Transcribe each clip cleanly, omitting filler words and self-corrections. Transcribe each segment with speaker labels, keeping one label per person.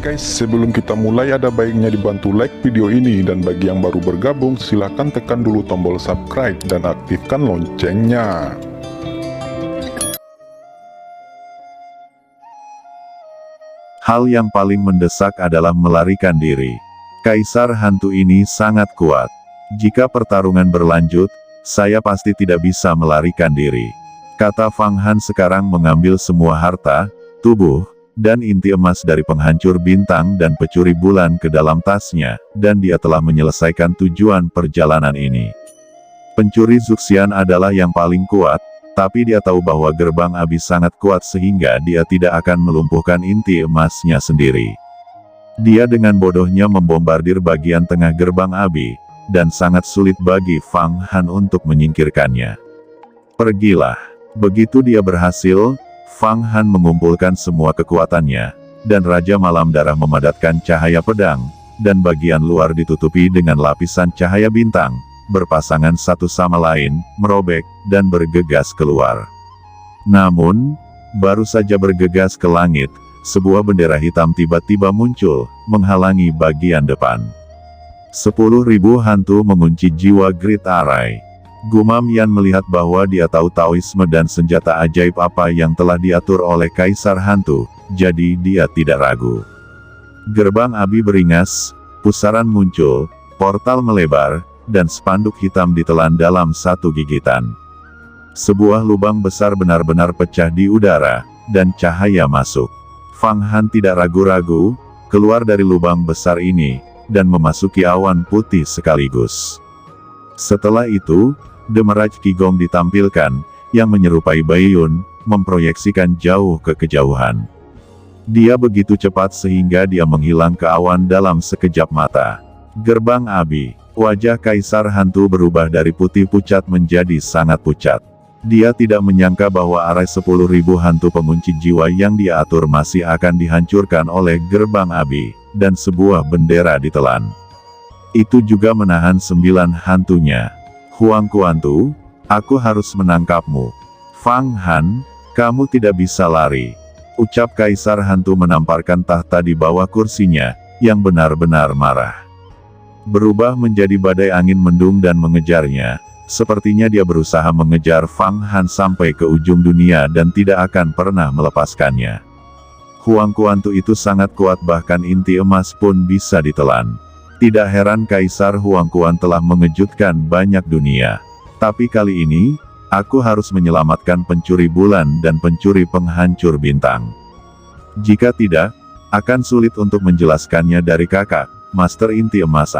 Speaker 1: guys, sebelum kita mulai ada baiknya dibantu like video ini, dan bagi yang baru bergabung silahkan tekan dulu tombol subscribe dan aktifkan loncengnya.
Speaker 2: Hal yang paling mendesak adalah melarikan diri. Kaisar hantu ini sangat kuat. Jika pertarungan berlanjut, saya pasti tidak bisa melarikan diri. Kata Fang Han sekarang mengambil semua harta, tubuh, dan inti emas dari penghancur bintang dan pencuri bulan ke dalam tasnya, dan dia telah menyelesaikan tujuan perjalanan ini. Pencuri Zuxian adalah yang paling kuat, tapi dia tahu bahwa gerbang Abi sangat kuat sehingga dia tidak akan melumpuhkan inti emasnya sendiri. Dia dengan bodohnya membombardir bagian tengah gerbang Abi, dan sangat sulit bagi Fang Han untuk menyingkirkannya. Pergilah. Begitu dia berhasil, Fang Han mengumpulkan semua kekuatannya, dan Raja Malam Darah memadatkan cahaya pedang, dan bagian luar ditutupi dengan lapisan cahaya bintang, berpasangan satu sama lain, merobek, dan bergegas keluar. Namun, baru saja bergegas ke langit, sebuah bendera hitam tiba-tiba muncul, menghalangi bagian depan. 10.000 hantu mengunci jiwa Great Arai. Gumam Yan melihat bahwa dia tahu Taoisme dan senjata ajaib apa yang telah diatur oleh Kaisar Hantu, jadi dia tidak ragu. Gerbang Abi beringas, pusaran muncul, portal melebar, dan spanduk hitam ditelan dalam satu gigitan. Sebuah lubang besar benar-benar pecah di udara, dan cahaya masuk. Fang Han tidak ragu-ragu, keluar dari lubang besar ini, dan memasuki awan putih sekaligus. Setelah itu, Demeraj Qigong ditampilkan, yang menyerupai Baiyun, memproyeksikan jauh ke kejauhan. Dia begitu cepat sehingga dia menghilang ke awan dalam sekejap mata. Gerbang Abi. Wajah Kaisar Hantu berubah dari putih pucat menjadi sangat pucat. Dia tidak menyangka bahwa arai 10.000 hantu pengunci jiwa yang dia atur masih akan dihancurkan oleh gerbang Abi, dan sebuah bendera ditelan. Itu juga menahan 9 hantunya. Huang Kuantu, aku harus menangkapmu. Fang Han, kamu tidak bisa lari. Ucap Kaisar Hantu menamparkan tahta di bawah kursinya, yang benar-benar marah. Berubah menjadi badai angin mendung dan mengejarnya, sepertinya dia berusaha mengejar Fang Han sampai ke ujung dunia dan tidak akan pernah melepaskannya. Huang Kuantu itu sangat kuat, bahkan inti emas pun bisa ditelan. Tidak heran Kaisar Huang Kuan telah mengejutkan banyak dunia. Tapi kali ini, aku harus menyelamatkan pencuri bulan dan pencuri penghancur bintang. Jika tidak, akan sulit untuk menjelaskannya dari kakak, Master Inti Emas.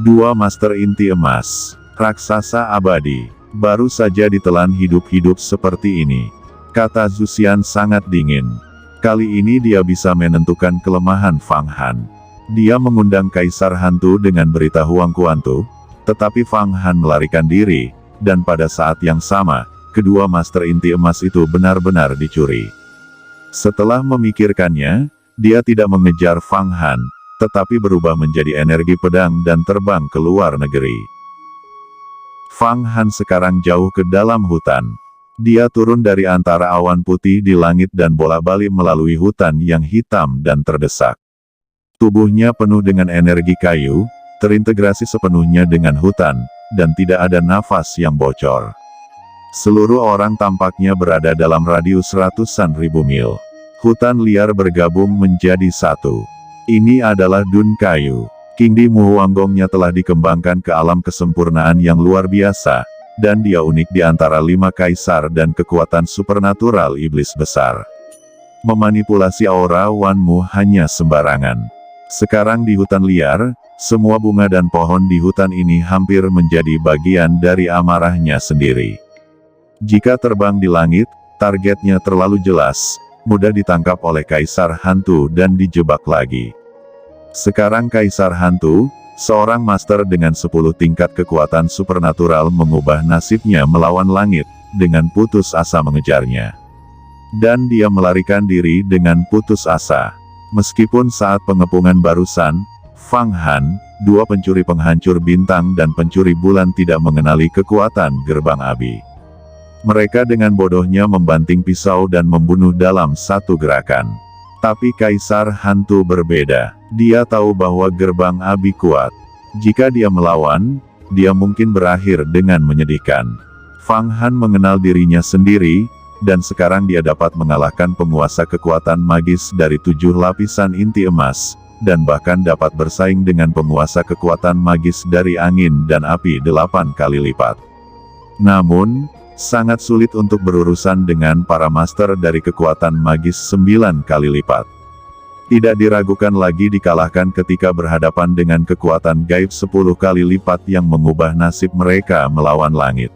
Speaker 2: Dua Master Inti Emas, raksasa abadi, baru saja ditelan hidup-hidup seperti ini. Kata Zuxian sangat dingin. Kali ini dia bisa menentukan kelemahan Fang Han. Dia mengundang Kaisar Hantu dengan berita Huang Kuantu, tetapi Fang Han melarikan diri, dan pada saat yang sama, kedua Master Inti Emas itu benar-benar dicuri. Setelah memikirkannya, dia tidak mengejar Fang Han, tetapi berubah menjadi energi pedang dan terbang ke luar negeri. Fang Han sekarang jauh ke dalam hutan. Dia turun dari antara awan putih di langit dan bolak-balik melalui hutan yang hitam dan terdesak. Tubuhnya penuh dengan energi kayu, terintegrasi sepenuhnya dengan hutan, dan tidak ada nafas yang bocor. Seluruh orang tampaknya berada dalam radius ratusan ribu mil. Hutan liar bergabung menjadi satu. Ini adalah Dun Kayu. Kingdi Muhuanggongnya telah dikembangkan ke alam kesempurnaan yang luar biasa, dan dia unik di antara 5 kaisar dan kekuatan supernatural iblis besar. Memanipulasi aura Wanmu hanya sembarangan. Sekarang di hutan liar, semua bunga dan pohon di hutan ini hampir menjadi bagian dari amarahnya sendiri. Jika terbang di langit, targetnya terlalu jelas, mudah ditangkap oleh Kaisar Hantu dan dijebak lagi. Sekarang Kaisar Hantu, seorang master dengan 10 tingkat kekuatan supernatural, mengubah nasibnya melawan langit, dengan putus asa mengejarnya. Dan dia melarikan diri dengan putus asa. Meskipun saat pengepungan barusan, Fang Han, 2 pencuri penghancur bintang dan pencuri bulan tidak mengenali kekuatan gerbang Abi. Mereka dengan bodohnya membanting pisau dan membunuh dalam satu gerakan. Tapi Kaisar Hantu berbeda. Dia tahu bahwa gerbang Abi kuat. Jika dia melawan, dia mungkin berakhir dengan menyedihkan. Fang Han mengenal dirinya sendiri, dan sekarang dia dapat mengalahkan penguasa kekuatan magis dari 7 lapisan inti emas, dan bahkan dapat bersaing dengan penguasa kekuatan magis dari angin dan api 8 kali lipat. Namun, sangat sulit untuk berurusan dengan para master dari kekuatan magis 9 kali lipat. Tidak diragukan lagi dikalahkan ketika berhadapan dengan kekuatan gaib 10 kali lipat yang mengubah nasib mereka melawan langit.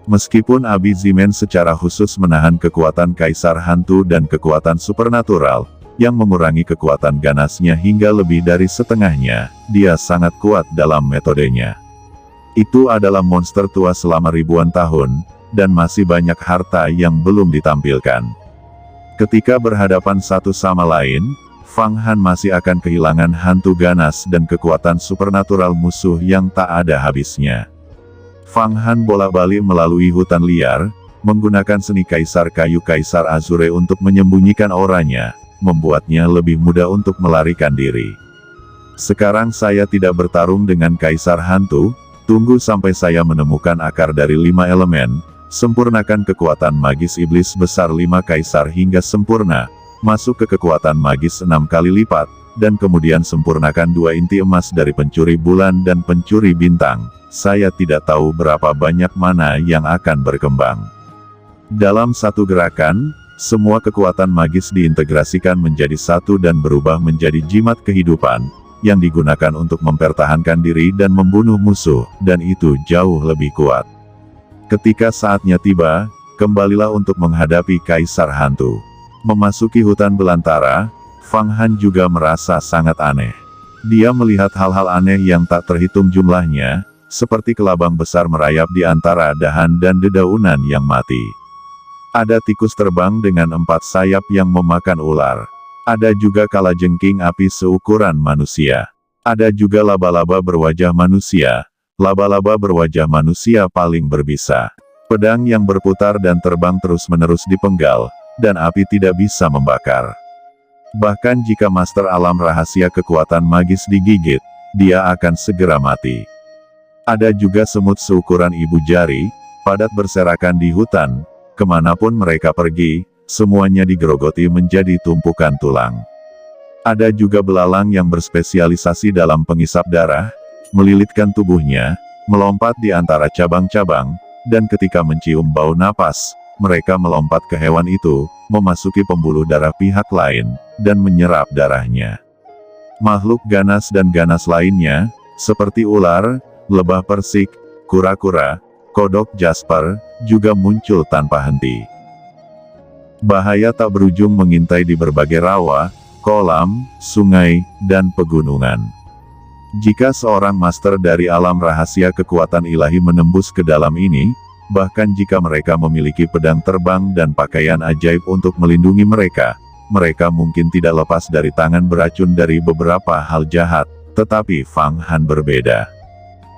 Speaker 2: Meskipun Abi Zimen secara khusus menahan kekuatan Kaisar Hantu dan kekuatan supernatural, yang mengurangi kekuatan ganasnya hingga lebih dari setengahnya, dia sangat kuat dalam metodenya. Itu adalah monster tua selama ribuan tahun, dan masih banyak harta yang belum ditampilkan. Ketika berhadapan satu sama lain, Fang Han masih akan kehilangan hantu ganas dan kekuatan supernatural musuh yang tak ada habisnya. Fang Han bolak-balik melalui hutan liar, menggunakan seni kaisar kayu Kaisar Azure untuk menyembunyikan auranya, membuatnya lebih mudah untuk melarikan diri. Sekarang saya tidak bertarung dengan Kaisar Hantu, tunggu sampai saya menemukan akar dari 5 elemen, sempurnakan kekuatan magis iblis besar 5 kaisar hingga sempurna, masuk ke kekuatan magis 6 kali lipat, dan kemudian sempurnakan 2 inti emas dari pencuri bulan dan pencuri bintang. Saya tidak tahu berapa banyak mana yang akan berkembang. Dalam satu gerakan, semua kekuatan magis diintegrasikan menjadi satu dan berubah menjadi jimat kehidupan, yang digunakan untuk mempertahankan diri dan membunuh musuh, dan itu jauh lebih kuat. Ketika saatnya tiba, kembalilah untuk menghadapi Kaisar Hantu. Memasuki hutan belantara, Fang Han juga merasa sangat aneh. Dia melihat hal-hal aneh yang tak terhitung jumlahnya, seperti kelabang besar merayap di antara dahan dan dedaunan yang mati. Ada tikus terbang dengan 4 sayap yang memakan ular. Ada juga kalajengking api seukuran manusia. Ada juga laba-laba berwajah manusia. Laba-laba berwajah manusia paling berbisa. Pedang yang berputar dan terbang terus-menerus dipenggal, dan api tidak bisa membakar. Bahkan jika master alam rahasia kekuatan magis digigit, dia akan segera mati. Ada juga semut seukuran ibu jari, padat berserakan di hutan, kemanapun mereka pergi, semuanya digerogoti menjadi tumpukan tulang. Ada juga belalang yang berspesialisasi dalam pengisap darah, melilitkan tubuhnya, melompat di antara cabang-cabang, dan ketika mencium bau napas, mereka melompat ke hewan itu, memasuki pembuluh darah pihak lain, dan menyerap darahnya. Makhluk ganas dan ganas lainnya, seperti ular, lebah persik, kura-kura, kodok jasper, juga muncul tanpa henti. Bahaya tak berujung mengintai di berbagai rawa, kolam, sungai, dan pegunungan. Jika seorang master dari alam rahasia kekuatan ilahi menembus ke dalam ini, bahkan jika mereka memiliki pedang terbang dan pakaian ajaib untuk melindungi mereka, mereka mungkin tidak lepas dari tangan beracun dari beberapa hal jahat, tetapi Fang Han berbeda.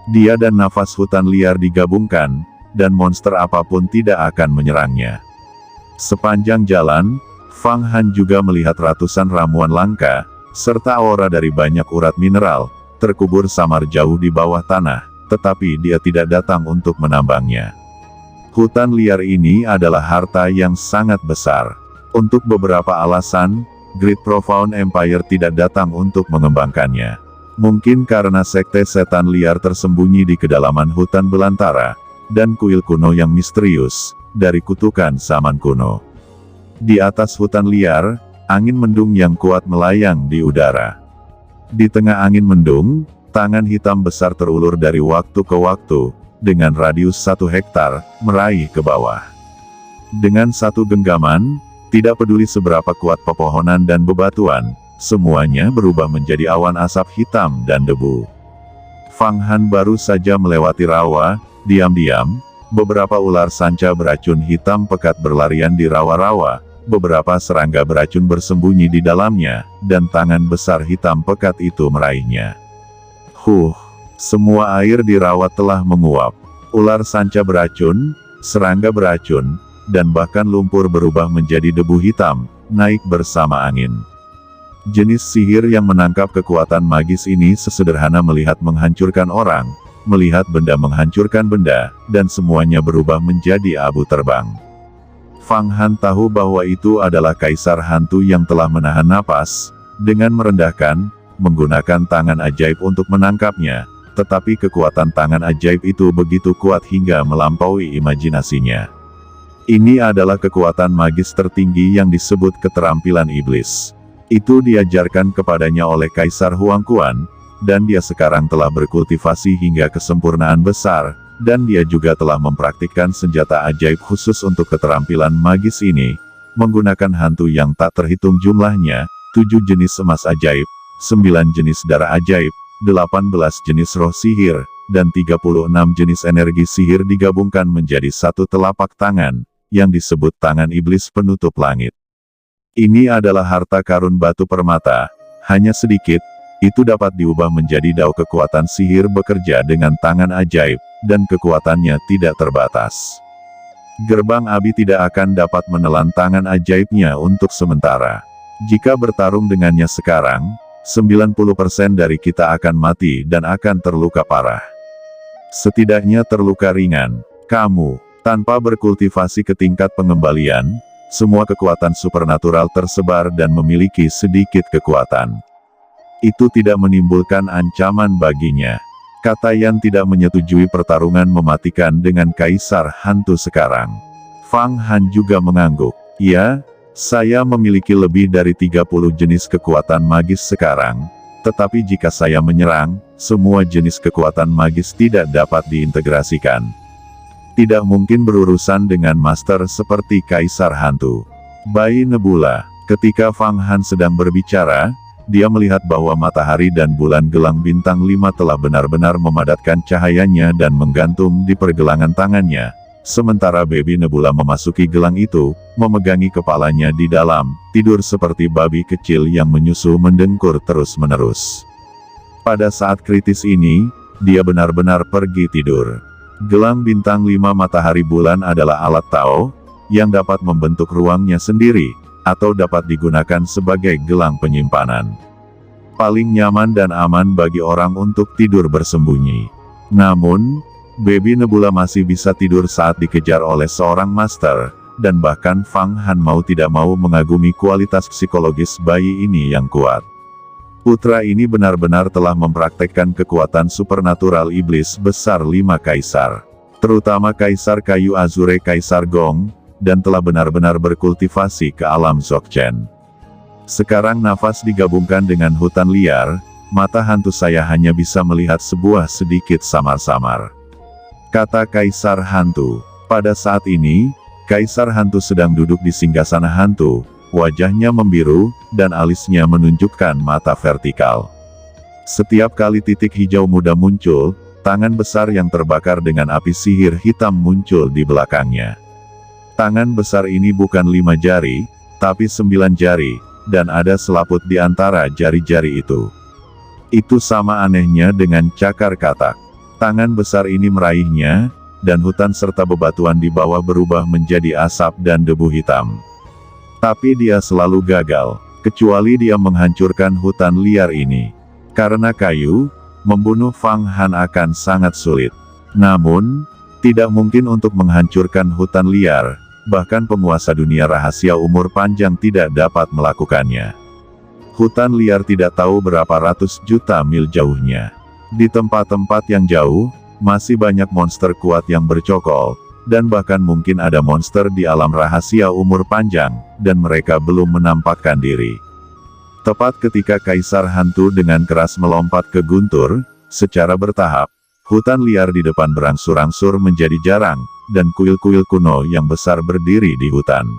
Speaker 2: Dia dan nafas hutan liar digabungkan, dan monster apapun tidak akan menyerangnya. Sepanjang jalan, Fang Han juga melihat ratusan ramuan langka, serta aura dari banyak urat mineral, terkubur samar jauh di bawah tanah, tetapi dia tidak datang untuk menambangnya. Hutan liar ini adalah harta yang sangat besar. Untuk beberapa alasan, Great Profound Empire tidak datang untuk mengembangkannya. Mungkin karena sekte setan liar tersembunyi di kedalaman hutan belantara, dan kuil kuno yang misterius, dari kutukan zaman kuno. Di atas hutan liar, angin mendung yang kuat melayang di udara. Di tengah angin mendung, tangan hitam besar terulur dari waktu ke waktu, dengan radius 1 hektar, meraih ke bawah. Dengan satu genggaman, tidak peduli seberapa kuat pepohonan dan bebatuan, semuanya berubah menjadi awan asap hitam dan debu. Fang Han baru saja melewati rawa, diam-diam, beberapa ular sanca beracun hitam pekat berlarian di rawa-rawa, beberapa serangga beracun bersembunyi di dalamnya, dan tangan besar hitam pekat itu meraihnya. Semua air di rawa telah menguap. Ular sanca beracun, serangga beracun, dan bahkan lumpur berubah menjadi debu hitam, naik bersama angin. Jenis sihir yang menangkap kekuatan magis ini sesederhana melihat menghancurkan orang, melihat benda menghancurkan benda, dan semuanya berubah menjadi abu terbang. Fang Han tahu bahwa itu adalah kaisar hantu yang telah menahan napas, dengan merendahkan, menggunakan tangan ajaib untuk menangkapnya, tetapi kekuatan tangan ajaib itu begitu kuat hingga melampaui imajinasinya. Ini adalah kekuatan magis tertinggi yang disebut keterampilan iblis. Itu diajarkan kepadanya oleh Kaisar Huangquan, dan dia sekarang telah berkultivasi hingga kesempurnaan besar, dan dia juga telah mempraktikkan senjata ajaib khusus untuk keterampilan magis ini, menggunakan hantu yang tak terhitung jumlahnya, 7 jenis emas ajaib, 9 jenis darah ajaib, 18 jenis roh sihir, dan 36 jenis energi sihir digabungkan menjadi satu telapak tangan, yang disebut tangan iblis penutup langit. Ini adalah harta karun batu permata, hanya sedikit, itu dapat diubah menjadi dao kekuatan sihir bekerja dengan tangan ajaib, dan kekuatannya tidak terbatas. Gerbang Abi tidak akan dapat menelan tangan ajaibnya untuk sementara. Jika bertarung dengannya sekarang, 90% dari kita akan mati dan akan terluka parah. Setidaknya terluka ringan. Kamu, tanpa berkultivasi ke tingkat pengembalian, semua kekuatan supernatural tersebar dan memiliki sedikit kekuatan. Itu tidak menimbulkan ancaman baginya. Kata Yan tidak menyetujui pertarungan mematikan dengan kaisar hantu sekarang. Fang Han juga mengangguk. Ya, saya memiliki lebih dari 30 jenis kekuatan magis sekarang, tetapi jika saya menyerang, semua jenis kekuatan magis tidak dapat diintegrasikan. Tidak mungkin berurusan dengan master seperti kaisar hantu. Bai Nebula. Ketika Fang Han sedang berbicara, dia melihat bahwa matahari dan bulan gelang bintang 5 telah benar-benar memadatkan cahayanya dan menggantung di pergelangan tangannya. Sementara Baby Nebula memasuki gelang itu, memegangi kepalanya di dalam, tidur seperti babi kecil yang menyusu mendengkur terus-menerus. Pada saat kritis ini, dia benar-benar pergi tidur. Gelang bintang 5 matahari bulan adalah alat Tao, yang dapat membentuk ruangnya sendiri, atau dapat digunakan sebagai gelang penyimpanan. Paling nyaman dan aman bagi orang untuk tidur bersembunyi. Namun, Baby Nebula masih bisa tidur saat dikejar oleh seorang master, dan bahkan Fang Han mau tidak mau mengagumi kualitas psikologis bayi ini yang kuat. Putra ini benar-benar telah mempraktekkan kekuatan supernatural iblis besar 5 kaisar. Terutama Kaisar Kayu Azure Kaisar Gong, dan telah benar-benar berkultivasi ke alam Dzogchen. Sekarang nafas digabungkan dengan hutan liar, mata hantu saya hanya bisa melihat sebuah sedikit samar-samar. Kata Kaisar Hantu. Pada saat ini, Kaisar Hantu sedang duduk di singgasana hantu. Wajahnya membiru, dan alisnya menunjukkan mata vertikal. Setiap kali titik hijau muda muncul, tangan besar yang terbakar dengan api sihir hitam muncul di belakangnya. Tangan besar ini bukan 5 jari, tapi 9 jari, dan ada selaput di antara jari-jari itu. Itu sama anehnya dengan cakar katak. Tangan besar ini meraihnya, dan hutan serta bebatuan di bawah berubah menjadi asap dan debu hitam. Tapi dia selalu gagal, kecuali dia menghancurkan hutan liar ini. Karena kayu, membunuh Fang Han akan sangat sulit. Namun, tidak mungkin untuk menghancurkan hutan liar, bahkan penguasa dunia rahasia umur panjang tidak dapat melakukannya. Hutan liar tidak tahu berapa ratus juta mil jauhnya. Di tempat-tempat yang jauh, masih banyak monster kuat yang bercokol, dan bahkan mungkin ada monster di alam rahasia umur panjang, dan mereka belum menampakkan diri. Tepat ketika Kaisar Hantu dengan keras melompat ke guntur, secara bertahap, hutan liar di depan berangsur-angsur menjadi jarang, dan kuil-kuil kuno yang besar berdiri di hutan.